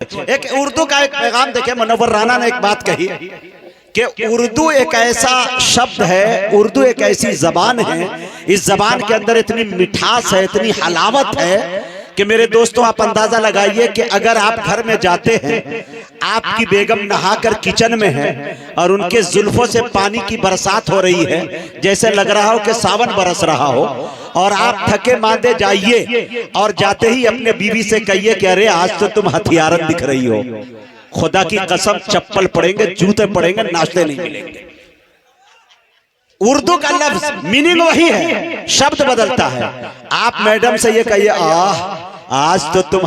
एक उर्दू का एक पैगाम देखे, मुनव्वर राना ने एक बात कही कि उर्दू एक ऐसा शब्द है, उर्दू एक ऐसी जबान है, इस जबान के अंदर इतनी मिठास है, इतनी हलावत है कि मेरे दोस्तों आप अंदाजा लगाइए कि अगर आप घर में जाते हैं, आपकी बेगम नहाकर किचन में है और उनके जुल्फों से पानी की बरसात हो रही है, जैसे लग रहा हो कि सावन बरस रहा हो, और आप थके मांदे जाइए और जाते ही अपने बीवी से कहिए कि अरे आज तो तुम हथियारन दिख रही हो, खुदा की कसम चप्पल पड़ेंगे, जूते पड़ेंगे, नाश्ते नहीं मिलेंगे। उर्दू का लफ्ज मीनिंग वही है, शब्द बदलता है। आप मैडम से ये कहिए आज तो तुम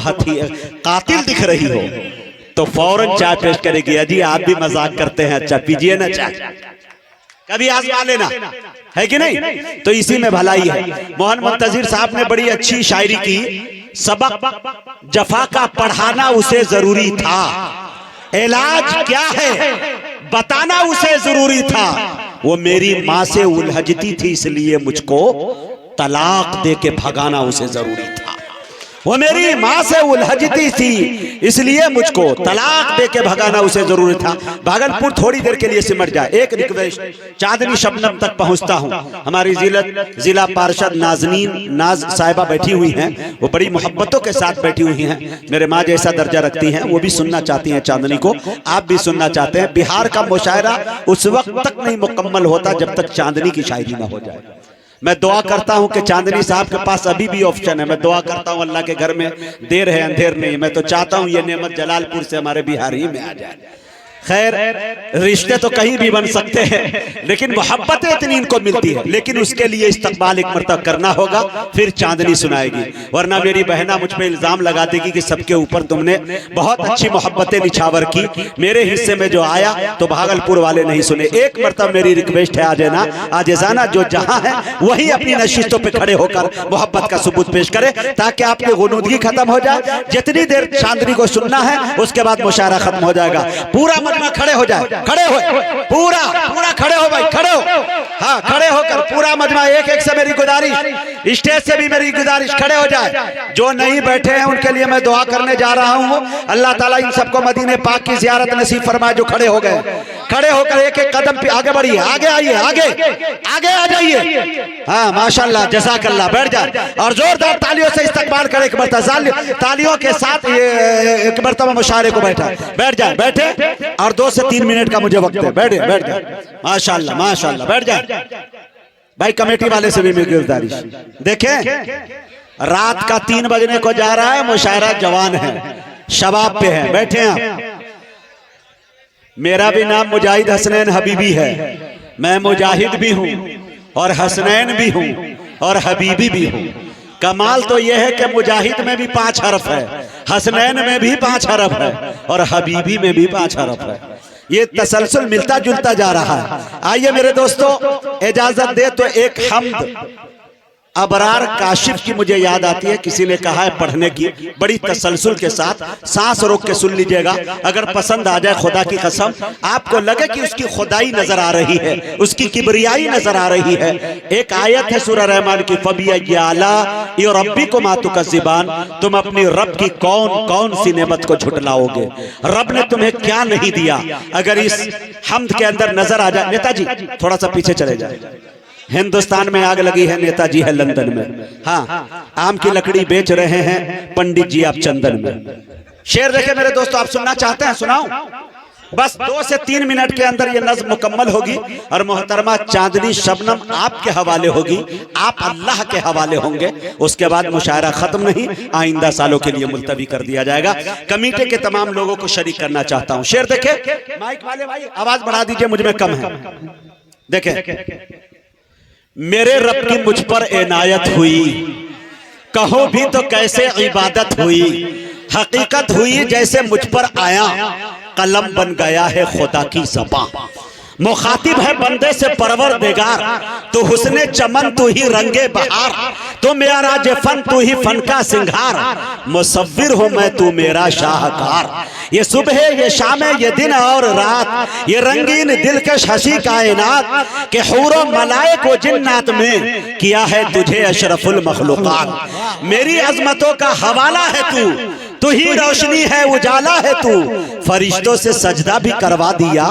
कातिल दिख रही हो, तो फौरन चाय पेश करेगी। अजी आप भी मजाक करते हैं, अच्छा पीजिए ना चाय, कभी आजमा लेना, है कि नहीं? तो इसी में भलाई है। मोहन मुंतजिर साहब ने बड़ी अच्छी शायरी की, सबक जफा का पढ़ाना उसे जरूरी था, इलाज क्या है बताना उसे जरूरी था, वो मेरी माँ से उलझती थी इसलिए मुझको तलाक दे के भगाना उसे जरूरी था, वो मेरी माँ से उलझती थी इसलिए मुझको तलाक दे के भगाना उसे जरूरी था। भागलपुर थोड़ी देर के लिए सिमट जाए, एक रिक्वेस्ट, चांदनी शबनम तक पहुंचता हूं। हमारी जिला पार्षद नाज साहिबा बैठी हुई हैं, वो बड़ी मोहब्बतों के साथ बैठी हुई हैं, मेरे माँ जैसा दर्जा रखती हैं, वो भी सुनना चाहती हैं चांदनी को, आप भी सुनना चाहते हैं। बिहार का मुशायरा उस वक्त तक नहीं मुकम्मल होता जब तक चांदनी की शायरी ना हो जाए। मैं दुआ करता हूं कि चांदनी साहब के पास अभी भी ऑप्शन है, मैं दुआ करता हूं अल्लाह के घर में देर है अंधेर नहीं, मैं तो चाहता हूं ये नेमत जलालपुर से हमारे बिहार ही में आ जाए। खैर रिश्ते तो कहीं भी बन सकते हैं, लेकिन मोहब्बतें इतनी इनको मिलती है, लेकिन उसके लिए इस्तकबाल एक मर्तबा करना होगा, फिर चांदनी सुनाएगी, वरना मेरी बहना मुझ पे इल्जाम लगा देगी कि सबके ऊपर तुमने बहुत अच्छी मोहब्बतें निछावर की, मेरे हिस्से में जो आया तो भागलपुर वाले नहीं सुने। एक मर्तबा मेरी रिक्वेस्ट है, आजेजाना जो जहां है वही अपनी नशिस्तों पे खड़े होकर मोहब्बत का सबूत पेश करे, ताकि आपकी गुनूदगी खत्म हो जाए। जितनी देर चांदनी को सुनना है उसके बाद मुशायरा खत्म हो जाएगा। पूरा खड़े हो जाए, खड़े हो, पूरा खड़े हो भाई, खड़े हो, हाँ खड़े होकर पूरा मजमा, एक एक से मेरी गुजारिश, स्टेज से भी मेरी गुजारिश, खड़े हो जाए। जो नहीं बैठे हैं उनके लिए मैं दुआ करने जा रहा हूँ, अल्लाह ताला इन सबको मदीने पाक की जियारत नसीब फरमाए। जो खड़े हो गए, खड़े होकर एक एक कदम पे आगे बढ़िए, आगे आइए, आगे आ जाइए, हाँ माशाल्लाह जज़ाकल्लाह, बैठ जाए और जोरदार तालियों से इस्तकबाल करें। एक मरतबा तालियों के साथ एक मरतबा मुशायरे को बैठ जाए, बैठे, और 2 से 3 मिनट का मुझे वक्त है, बैठ जाए, माशाल्लाह माशाल्लाह, बैठ जाए भाई। कमेटी वाले से भी मेरी गुजारिश, देखें रात का 3 बजने को जा रहा है, मुशायरा जवान है, शबाब पे है, बैठे हैं। मेरा भी नाम मुजाहिद हसनैन हबीबी है, मैं मुजाहिद भी हूं और हसनैन भी हूं और हबीबी भी हूं। कमाल तो यह है कि मुजाहिद में भी 5 हरफ है, हसनैन में भी 5 हरफ है और हबीबी में भी 5 हरफ है। ये तसलसल मिलता जुलता जा रहा है। आइए मेरे दोस्तों, इजाजत दे तो एक हम्द अबरार काशिफ की मुझे याद आती है, किसी ने कहा है पढ़ने की, बड़ी तसलसल के साथ सांस रोक के सुन लीजिएगा, अगर पसंद आ जाए खुदा की कसम, आपको लगे कि उसकी खुदाई नजर आ रही है, उसकी किबरियाई नजर आ रही है। एक आयत है सूरह रहमान की, फबिय्यि आला रब्बिकुमा तुकज़्ज़िबान, तुम अपनी रब की कौन कौन सी नेमत को झुटलाओगे, रब ने तुम्हें क्या नहीं दिया। अगर इस हम्द के अंदर नजर आ जाए, नेताजी थोड़ा सा पीछे चले जाए, हिंदुस्तान में आग लगी है, नेताजी है लंदन में, हाँ आम की लकड़ी बेच रहे हैं पंडित जी आप चंदन में। शेर देखे मेरे दोस्तों, आप सुनना चाहते हैं सुनाऊं? बस 2 से 3 मिनट के अंदर ये नज़्म मुकम्मल होगी और मोहतरमा चांदनी शबनम आपके हवाले होगी, आप अल्लाह के हवाले होंगे। उसके बाद मुशायरा खत्म नहीं, आइंदा सालों के लिए मुलतवी कर दिया जाएगा। कमेटी के तमाम लोगों को शरीक करना चाहता हूँ। शेर देखे, माइक वाले भाई आवाज बढ़ा दीजिए, मुझ में कम है। देखे, मेरे रब की मुझ पर इनायत हुई, कहो भी तो कैसे इबादत हुई, हकीकत हुई जैसे मुझ पर आया, कलम बन गया है खुदा की ज़बान, मुखातिब है बंदे से परवरदिगार, तो हुस्ने चमन तू ही रंगे बहार, तो मेरा फन तू ही फन का सिंगार, मुसव्विर हूँ मैं तू मेरा शाहकार। ये सुबह ये शाम ये दिन और रात, ये रंगीन दिलकश हंसी कायनात, के हूरों मलाइक व जिन्नात में किया है तुझे अशरफुल मखलूकात। मेरी अजमतों का हवाला है तू, तू ही रोशनी है, उजाला है तू। फरिश्तों से सजदा भी करवा दिया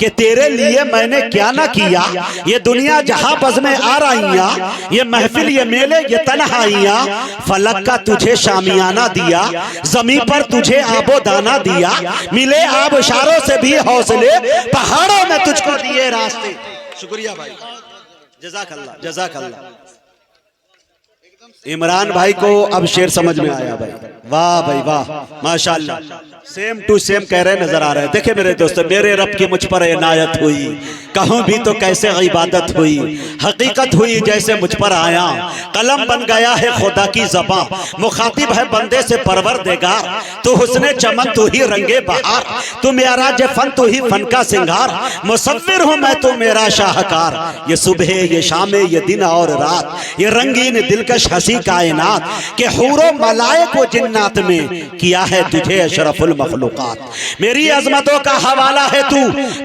कि तेरे लिए मैंने क्या ना किया। ये दुनिया जहां बज़ में आ रहिया, ये महफिल ये मेले ये तन्हाइयां, फलक का तुझे शामियाना दिया, जमीन पर तुझे आबो दाना दिया, मिले आब इशारों से भी हौसले, पहाड़ों में तुझको दिए रास्ते। शुक्रिया भाई, जज़ाकल्लाह जज़ाकल्लाह। इमरान भाई को अब शेर समझ में आया भाई, वाह भाई वाह, माशाल्लाह, सेम टू सेम कह रहे नजर आ रहे हैं। देखे मेरे दोस्तों, मेरे रब की मुझ पर इनायत हुई, कहूं भी तो कैसे इबादत हुई, हकीकत हुई जैसे मुझ पर आया, कलम बन गया है खुदा की ज़बां, मुखातिब है बंदे से परवरदिगार, तू हुस्ने चमन तू ही रंगे बहार, तू मेराज फन तू ही फन का सिंगार, मुसव्विर हूं मैं तू मेरा शाहकार, ये सुबह ये शाम ये दिन और रात, ये रंगीन दिलकश हंसी कायनात के हूरो मलाइक व जिन्नात में किया है तुझे अशरफुल मखलूकात। मेरी अजमतों का हवाला है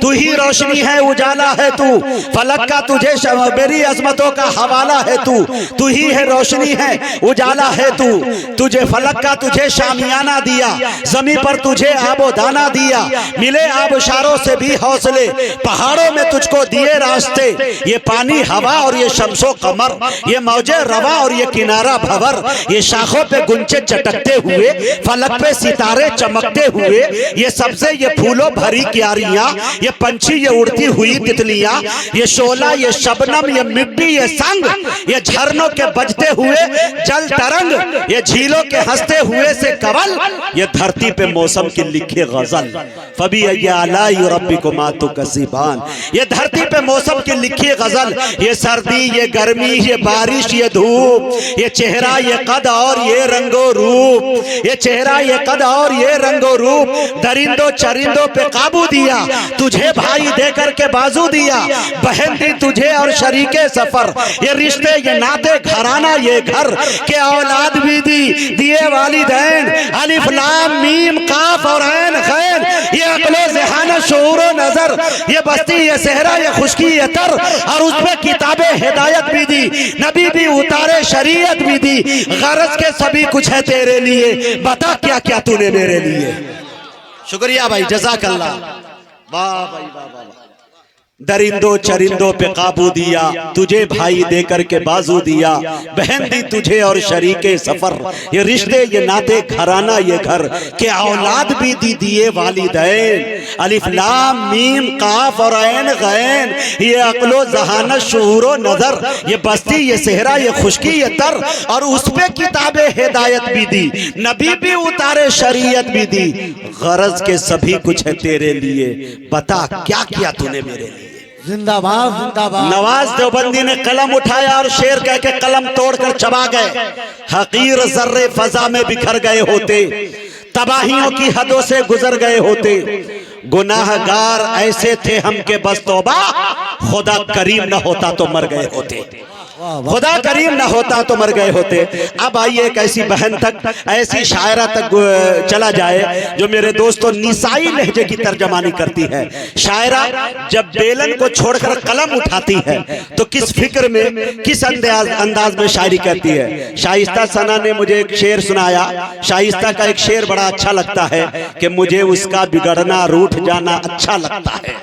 तू ही रोशनी है, उजाला है तू, फलक का तुझे मेरी अजमतों का हवाला है तू ही है, रोशनी है, उजाला है तू, तुझे फलक का तुझे शामियाना दिया, जमीन पर तुझे आबो दाना दिया, मिले आबशारों से भी हौसले, पहाड़ों में तुझको दिए रास्ते, ये पानी हवा और ये शम्सो कमर, ये मौजे रवा और ये किनारा भवर, ये शाखों पे गुंचे चटकते हुए, फलक पे सितारे चमकते हुए, ये सब्जे ये फूलों भरी क्यारियां, ये पंछी ये उड़ती हुई तितलियां, ये शोला ये शबनम ये मिट्टी ये संग, ये झरनों के बजते हुए जल तरंग, ये झीलों के हंसते हुए से कवल, ये धरती पे मौसम की लिखी गजल, फबी अलाई रब्बिकुमा तुकज़िबान, ये धरती पे मौसम की लिखी गजल, ये सर्दी ये गर्मी ये बारिश ये धूप, ये चेहरा ये कद और ये रंगो रूप, ये चेहरा ये कद और ये रंगो रूप, दरिंदों चरिंदों पे काबू दिया, तुझे भाई देकर के बाजू दिया, बहन दी तुझे और शरीके सफर, ये रिश्ते ये नाते घराना ये घर के औलाद भी दी दिए वालिदैन, अलिफ लाम मीम काफ और ऐन खैन, ये अक्लो ज़हाना शऊरो नजर, ये बस्ती ये सहरा ये खुशकी ये तर, और उसमें किताबे हिदायत भी दी, नबी भी उतारे शरीयत भी दी, गरज के सभी कुछ है तेरे लिए, बता क्या क्या तूने मेरे लिए। शुक्रिया भाई, जज़ाकल्लाह, वाह भाई वाह वाह। दरिंदों चरिंदों पे काबू दिया, तुझे भाई देकर के बाजू दिया, बहन दी तुझे और शरीके सफर, ये रिश्ते ये नाते घराना ये घर के औलाद भी दी दिए वालिदैन, अलिफ लाम मीम काफ और ऐन गैन, ये अक्लो ज़हाना शऊरो नजर, ये बस्ती ये सहरा ये खुशकी ये तर, और उस पे किताबे हिदायत भी दी, नबी भी उतारे शरीयत भी दी, गरज के सभी कुछ है तेरे लिए, बता क्या किया तूने मेरे लिए। जिंदाबाद जिंदाबाद। नवाज देवबंदी ने कलम उठाया और शेर कह के कलम तोड़कर चबा गए, हकीर जर्रे फजा में बिखर गए होते, तबाहियों की हदों से गुजर गए होते, गुनाहगार ऐसे थे हम के बस तौबा, खुदा करीम न होता तो मर गए होते, खुदा करीम ना होता तो मर गए होते। अब आइए एक ऐसी बहन तक, ऐसी शायरा तक चला जाए जो मेरे दोस्तों निसाई लहजे की तर्जमानी करती है। शायरा जब बेलन को छोड़कर कलम उठाती है तो किस फिक्र में, किस अंदाज में शायरी करती है। शाइस्ता सना ने मुझे एक शेर सुनाया, शाइस्ता का एक शेर बड़ा अच्छा लगता है कि मुझे उसका बिगड़ना रूठ जाना अच्छा लगता है,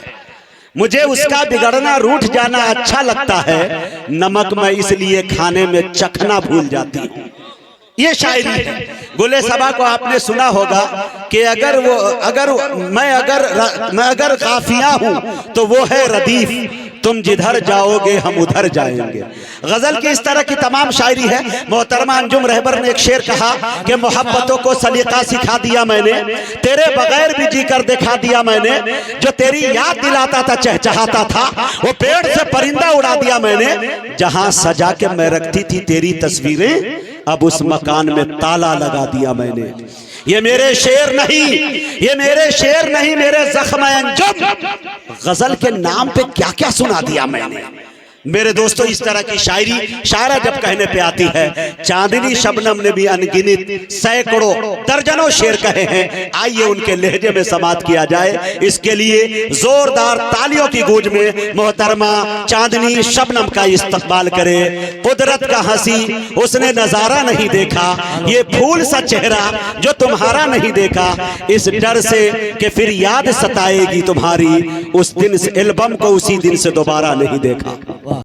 मुझे उसका बिगड़ना रूठ जाना अच्छा लगता है, नमक मैं इसलिए खाने में चखना भूल जाती हूँ। ये शायरी है। गुले सबा को आपने सुना होगा कि मैं अगर काफिया हूँ तो वो है रदीफ, तुम जिधर जाओगे हम उधर जाएंगे। गजल की इस तरह की तमाम शायरी है। मोहतरमा अंजुम रहबर ने एक शेर कहा कि मोहब्बतों को सलीका सिखा दिया मैंने, तेरे बगैर भी जी कर दिखा दिया मैंने, जो तेरी याद दिलाता था चहचहाता था, वो पेड़ से परिंदा उड़ा दिया मैंने, जहां सजा के मैं रखती थी तेरी तस्वीरें, अब उस मकान में ताला लगा दिया मैंने। ये मेरे शेर नहीं, ये मेरे शेर नहीं, मेरे जख्म अंजुम। गजल के नाम पे क्या क्या सुना दिया मैंने। मेरे दोस्तों, इस तरह की शायरी शायरा जब कहने पे आती है, चांदनी शबनम ने भी अनगिनत सैकड़ों दर्जनों शेर कहे हैं। आइए उनके लहजे में समात किया जाए। इसके लिए जोरदार तालियों की गूंज में मोहतरमा चांदनी शबनम का इस्तकबाल करे। कुदरत का हंसी उसने नजारा नहीं देखा, ये फूल सा चेहरा जो तुम्हारा नहीं देखा, इस डर से कि फिर याद सताएगी तुम्हारी, उस दिन से एल्बम को उसी दिन से दोबारा नहीं देखा।